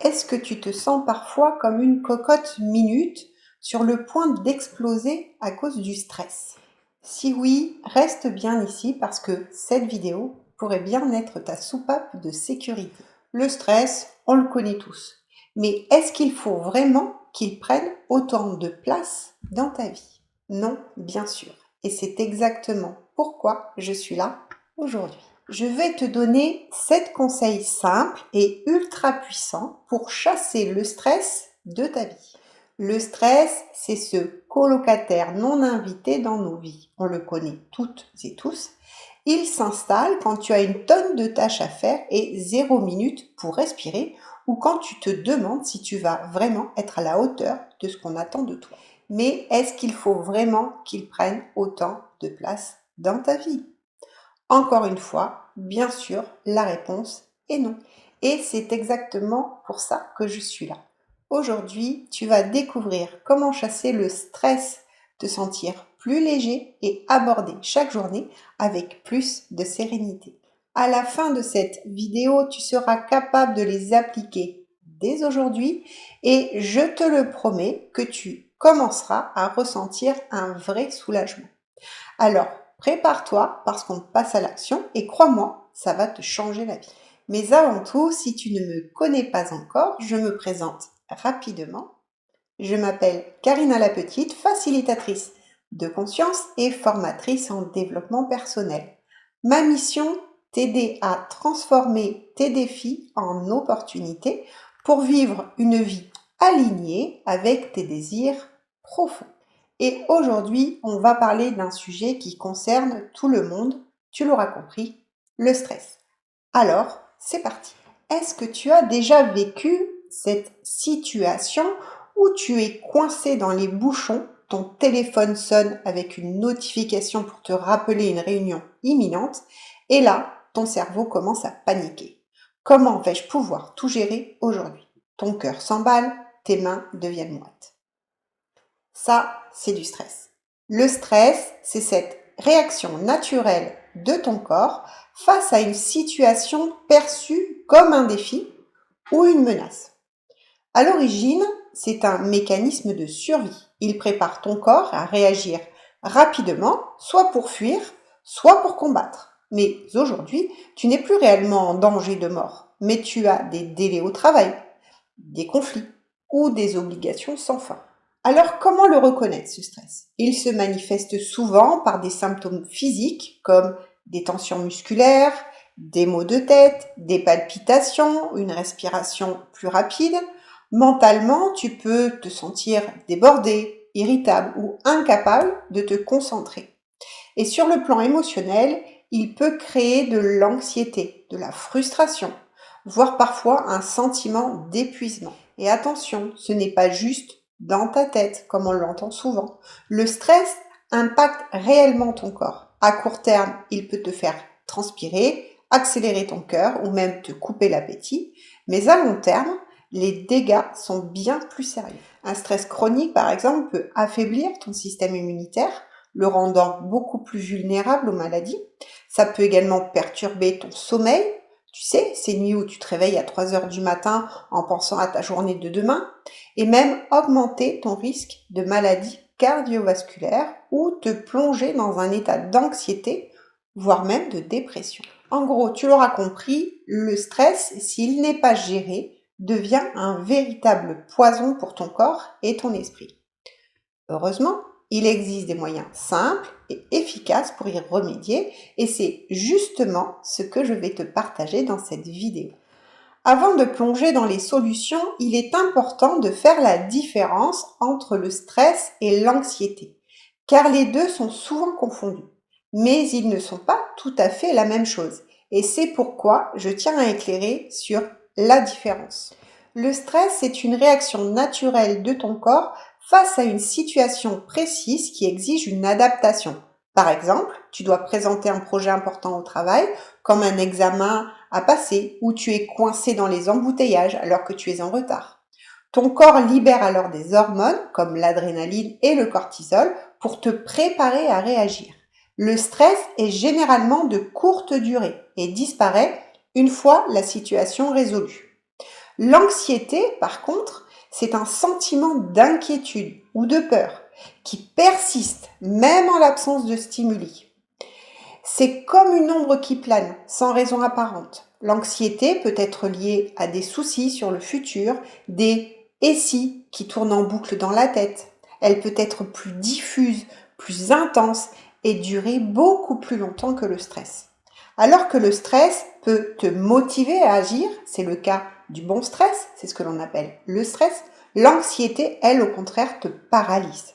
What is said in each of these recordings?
Est-ce que tu te sens parfois comme une cocotte minute sur le point d'exploser à cause du stress? Si oui, reste bien ici parce que cette vidéo pourrait bien être ta soupape de sécurité. Le stress, on le connaît tous. Mais est-ce qu'il faut vraiment qu'il prenne autant de place dans ta vie? Non, bien sûr. Et c'est exactement pourquoi je suis là aujourd'hui. Je vais te donner 7 conseils simples et ultra puissants pour chasser le stress de ta vie. Le stress, c'est ce colocataire non invité dans nos vies. On le connaît toutes et tous. Il s'installe quand tu as une tonne de tâches à faire et 0 minute pour respirer ou quand tu te demandes si tu vas vraiment être à la hauteur de ce qu'on attend de toi. Mais est-ce qu'il faut vraiment qu'il prenne autant de place dans ta vie? Encore une fois, bien sûr, la réponse est non. Et c'est exactement pour ça que je suis là. Aujourd'hui, tu vas découvrir comment chasser le stress, te sentir plus léger et aborder chaque journée avec plus de sérénité. À la fin de cette vidéo, tu seras capable de les appliquer dès aujourd'hui et je te le promets que tu commenceras à ressentir un vrai soulagement. Alors, prépare-toi parce qu'on passe à l'action et crois-moi, ça va te changer la vie. Mais avant tout, si tu ne me connais pas encore, je me présente rapidement. Je m'appelle Karina la Petite, facilitatrice de conscience et formatrice en développement personnel. Ma mission, t'aider à transformer tes défis en opportunités pour vivre une vie alignée avec tes désirs profonds. Et aujourd'hui, on va parler d'un sujet qui concerne tout le monde, tu l'auras compris, le stress. Alors, c'est parti. Est-ce que tu as déjà vécu cette situation où tu es coincé dans les bouchons, ton téléphone sonne avec une notification pour te rappeler une réunion imminente, et là, ton cerveau commence à paniquer. Comment vais-je pouvoir tout gérer aujourd'hui? Ton cœur s'emballe, tes mains deviennent moites. Ça, c'est du stress. Le stress, c'est cette réaction naturelle de ton corps face à une situation perçue comme un défi ou une menace. À l'origine, c'est un mécanisme de survie. Il prépare ton corps à réagir rapidement, soit pour fuir, soit pour combattre. Mais aujourd'hui, tu n'es plus réellement en danger de mort, mais tu as des délais au travail, des conflits ou des obligations sans fin. Alors, comment le reconnaître, ce stress? Il se manifeste souvent par des symptômes physiques comme des tensions musculaires, des maux de tête, des palpitations, une respiration plus rapide. Mentalement, tu peux te sentir débordé, irritable ou incapable de te concentrer. Et sur le plan émotionnel, il peut créer de l'anxiété, de la frustration, voire parfois un sentiment d'épuisement. Et attention, ce n'est pas juste dans ta tête, comme on l'entend souvent. Le stress impacte réellement ton corps. À court terme, il peut te faire transpirer, accélérer ton cœur ou même te couper l'appétit. Mais à long terme, les dégâts sont bien plus sérieux. Un stress chronique, par exemple, peut affaiblir ton système immunitaire, le rendant beaucoup plus vulnérable aux maladies. Ça peut également perturber ton sommeil. Tu sais, ces nuits où tu te réveilles à 3 heures du matin en pensant à ta journée de demain, et même augmenter ton risque de maladies cardiovasculaires ou te plonger dans un état d'anxiété, voire même de dépression. En gros, tu l'auras compris, le stress, s'il n'est pas géré, devient un véritable poison pour ton corps et ton esprit. Heureusement, il existe des moyens simples et efficaces pour y remédier et c'est justement ce que je vais te partager dans cette vidéo. Avant de plonger dans les solutions, il est important de faire la différence entre le stress et l'anxiété, car les deux sont souvent confondus. Mais ils ne sont pas tout à fait la même chose et c'est pourquoi je tiens à éclairer sur la différence. Le stress, c'est une réaction naturelle de ton corps face à une situation précise qui exige une adaptation. Par exemple, tu dois présenter un projet important au travail, comme un examen à passer, ou tu es coincé dans les embouteillages alors que tu es en retard. Ton corps libère alors des hormones, comme l'adrénaline et le cortisol, pour te préparer à réagir. Le stress est généralement de courte durée et disparaît une fois la situation résolue. L'anxiété, par contre, c'est un sentiment d'inquiétude ou de peur qui persiste même en l'absence de stimuli. C'est comme une ombre qui plane, sans raison apparente. L'anxiété peut être liée à des soucis sur le futur, des « et si » qui tournent en boucle dans la tête. Elle peut être plus diffuse, plus intense et durer beaucoup plus longtemps que le stress. Alors que le stress peut te motiver à agir, c'est le cas du bon stress, c'est ce que l'on appelle le stress, l'anxiété, elle, au contraire, te paralyse.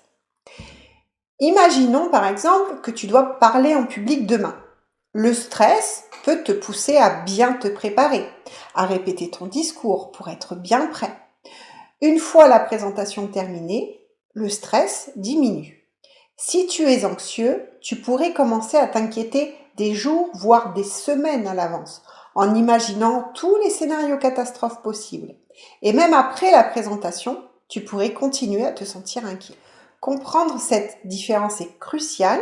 Imaginons par exemple que tu dois parler en public demain. Le stress peut te pousser à bien te préparer, à répéter ton discours pour être bien prêt. Une fois la présentation terminée, le stress diminue. Si tu es anxieux, tu pourrais commencer à t'inquiéter des jours, voire des semaines à l'avance, en imaginant tous les scénarios catastrophes possibles. Et même après la présentation, tu pourrais continuer à te sentir inquiet. Comprendre cette différence est crucial,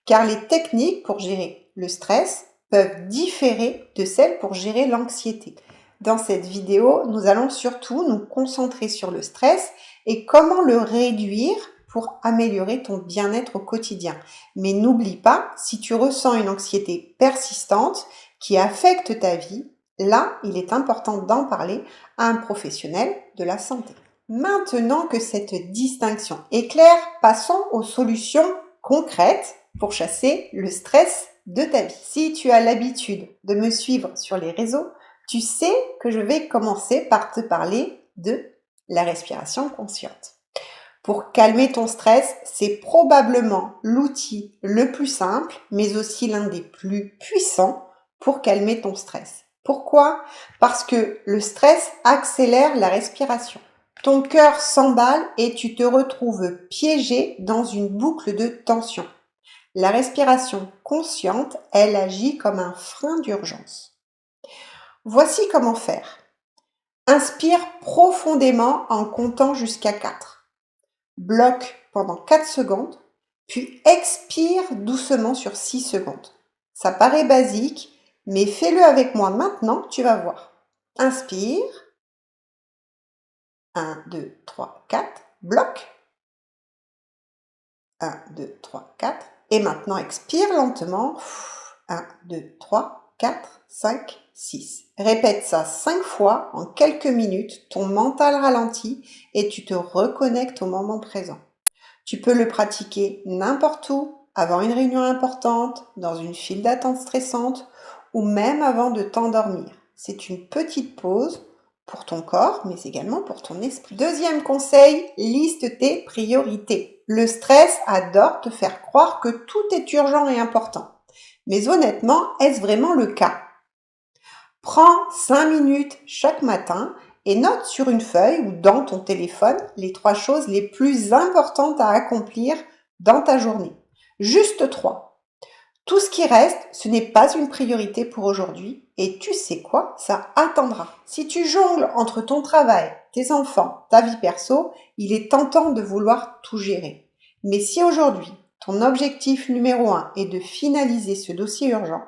car les techniques pour gérer le stress peuvent différer de celles pour gérer l'anxiété. Dans cette vidéo, nous allons surtout nous concentrer sur le stress et comment le réduire pour améliorer ton bien-être au quotidien. Mais n'oublie pas, si tu ressens une anxiété persistante qui affecte ta vie, là, il est important d'en parler à un professionnel de la santé. Maintenant que cette distinction est claire, passons aux solutions concrètes pour chasser le stress de ta vie. Si tu as l'habitude de me suivre sur les réseaux, tu sais que je vais commencer par te parler de la respiration consciente. Pour calmer ton stress, c'est probablement l'outil le plus simple, mais aussi l'un des plus puissants pour calmer ton stress. Pourquoi? Parce que le stress accélère la respiration. Ton cœur s'emballe et tu te retrouves piégé dans une boucle de tension. La respiration consciente, elle agit comme un frein d'urgence. Voici comment faire. Inspire profondément en comptant jusqu'à 4. Bloque pendant 4 secondes, puis expire doucement sur 6 secondes. Ça paraît basique, mais fais-le avec moi maintenant, tu vas voir. Inspire. 1, 2, 3, 4. Bloque. 1, 2, 3, 4. Et maintenant, expire lentement. 1, 2, 3, 4, 5, 6. Répète ça 5 fois en quelques minutes. Ton mental ralentit et tu te reconnectes au moment présent. Tu peux le pratiquer n'importe où, avant une réunion importante, dans une file d'attente stressante ou même avant de t'endormir. C'est une petite pause pour ton corps, mais également pour ton esprit. Deuxième conseil, liste tes priorités. Le stress adore te faire croire que tout est urgent et important. Mais honnêtement, est-ce vraiment le cas? Prends 5 minutes chaque matin et note sur une feuille ou dans ton téléphone les 3 choses les plus importantes à accomplir dans ta journée. Juste 3. Tout ce qui reste, ce n'est pas une priorité pour aujourd'hui et tu sais quoi, ça attendra. Si tu jongles entre ton travail, tes enfants, ta vie perso, il est tentant de vouloir tout gérer. Mais si aujourd'hui, ton objectif numéro 1 est de finaliser ce dossier urgent,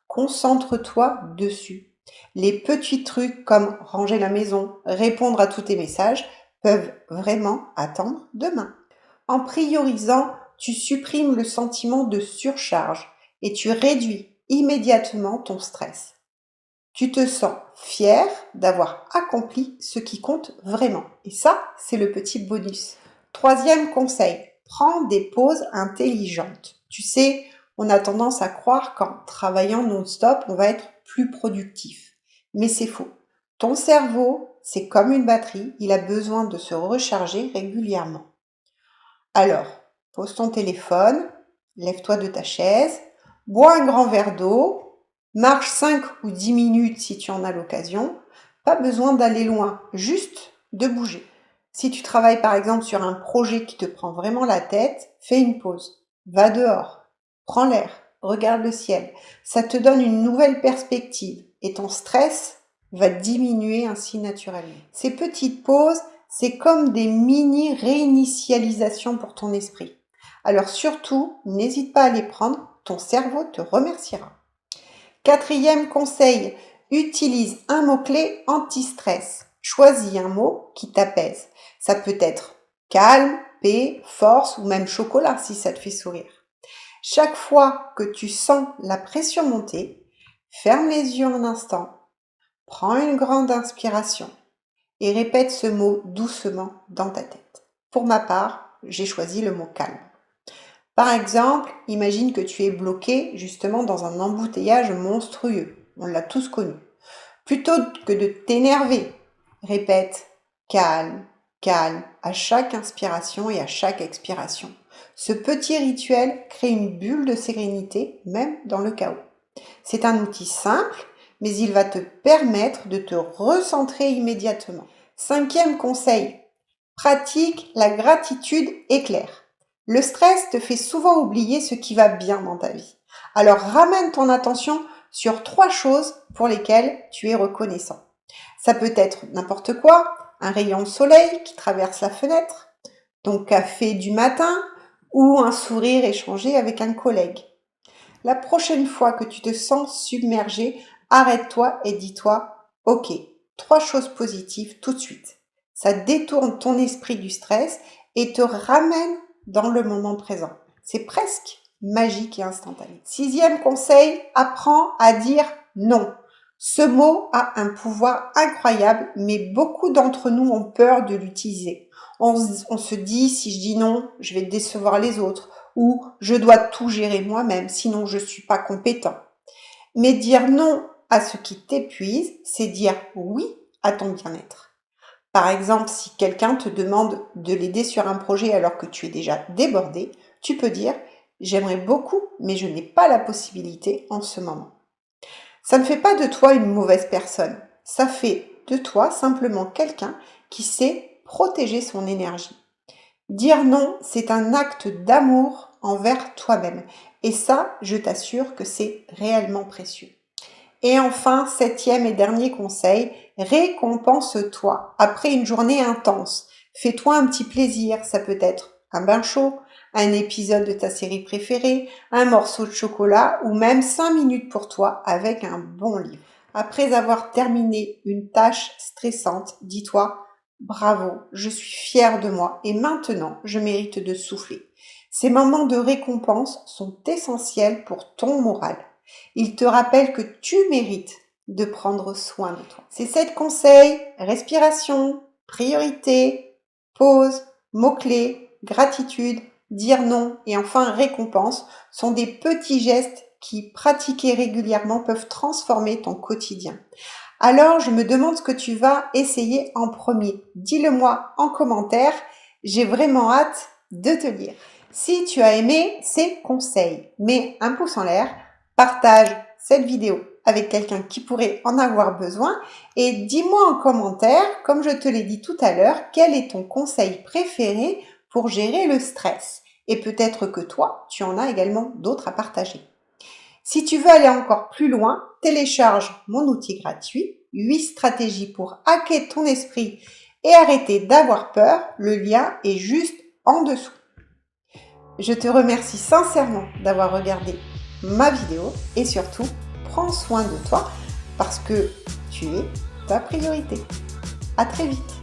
concentre-toi dessus. Les petits trucs comme ranger la maison, répondre à tous tes messages peuvent vraiment attendre demain. En priorisant, tu supprimes le sentiment de surcharge et tu réduis immédiatement ton stress. Tu te sens fier d'avoir accompli ce qui compte vraiment. Et ça, c'est le petit bonus. Troisième conseil, prends des pauses intelligentes. Tu sais, on a tendance à croire qu'en travaillant non-stop, on va être plus productif. Mais c'est faux. Ton cerveau, c'est comme une batterie, il a besoin de se recharger régulièrement. Alors, pose ton téléphone, lève-toi de ta chaise, bois un grand verre d'eau, marche 5 ou 10 minutes si tu en as l'occasion. Pas besoin d'aller loin, juste de bouger. Si tu travailles par exemple sur un projet qui te prend vraiment la tête, fais une pause. Va dehors, prends l'air, regarde le ciel. Ça te donne une nouvelle perspective et ton stress va diminuer ainsi naturellement. Ces petites pauses, c'est comme des mini réinitialisations pour ton esprit. Alors surtout, n'hésite pas à les prendre, ton cerveau te remerciera. Quatrième conseil, utilise un mot-clé anti-stress. Choisis un mot qui t'apaise. Ça peut être calme, paix, force ou même chocolat si ça te fait sourire. Chaque fois que tu sens la pression monter, ferme les yeux un instant, prends une grande inspiration et répète ce mot doucement dans ta tête. Pour ma part, j'ai choisi le mot calme. Par exemple, imagine que tu es bloqué justement dans un embouteillage monstrueux. On l'a tous connu. Plutôt que de t'énerver, répète calme, calme à chaque inspiration et à chaque expiration. Ce petit rituel crée une bulle de sérénité, même dans le chaos. C'est un outil simple, mais il va te permettre de te recentrer immédiatement. 5e conseil, pratique la gratitude éclair. Le stress te fait souvent oublier ce qui va bien dans ta vie. Alors ramène ton attention sur 3 choses pour lesquelles tu es reconnaissant. Ça peut être n'importe quoi, un rayon de soleil qui traverse la fenêtre, ton café du matin ou un sourire échangé avec un collègue. La prochaine fois que tu te sens submergé, arrête-toi et dis-toi « Ok, 3 choses positives tout de suite ». Ça détourne ton esprit du stress et te ramène dans le moment présent. C'est presque magique et instantané. 6e conseil, apprends à dire non. Ce mot a un pouvoir incroyable, mais beaucoup d'entre nous ont peur de l'utiliser. On se dit, si je dis non, je vais décevoir les autres, ou je dois tout gérer moi-même, sinon je ne suis pas compétent. Mais dire non à ce qui t'épuise, c'est dire oui à ton bien-être. Par exemple, si quelqu'un te demande de l'aider sur un projet alors que tu es déjà débordé, tu peux dire « J'aimerais beaucoup, mais je n'ai pas la possibilité en ce moment ». Ça ne fait pas de toi une mauvaise personne, ça fait de toi simplement quelqu'un qui sait protéger son énergie. Dire non, c'est un acte d'amour envers toi-même. Et ça, je t'assure que c'est réellement précieux. Et enfin, 7e et dernier conseil, récompense-toi. Après une journée intense, fais-toi un petit plaisir. Ça peut être un bain chaud, un épisode de ta série préférée, un morceau de chocolat ou même 5 minutes pour toi avec un bon livre. Après avoir terminé une tâche stressante, dis-toi « Bravo, je suis fière de moi et maintenant je mérite de souffler ». Ces moments de récompense sont essentiels pour ton moral. Ils te rappellent que tu mérites de prendre soin de toi. Ces 7 conseils, respiration, priorité, pause, mots-clés, gratitude, dire non et enfin récompense, sont des petits gestes qui, pratiqués régulièrement, peuvent transformer ton quotidien. Alors, je me demande ce que tu vas essayer en premier. Dis-le-moi en commentaire, j'ai vraiment hâte de te lire. Si tu as aimé ces conseils, mets un pouce en l'air, partage cette vidéo avec quelqu'un qui pourrait en avoir besoin et dis-moi en commentaire, comme je te l'ai dit tout à l'heure, quel est ton conseil préféré pour gérer le stress. Et peut-être que toi, tu en as également d'autres à partager. Si tu veux aller encore plus loin, télécharge mon outil gratuit, 8 stratégies pour hacker ton esprit et arrêter d'avoir peur. Le lien est juste en dessous. Je te remercie sincèrement d'avoir regardé ma vidéo et surtout, prends soin de toi parce que tu es ta priorité. À très vite.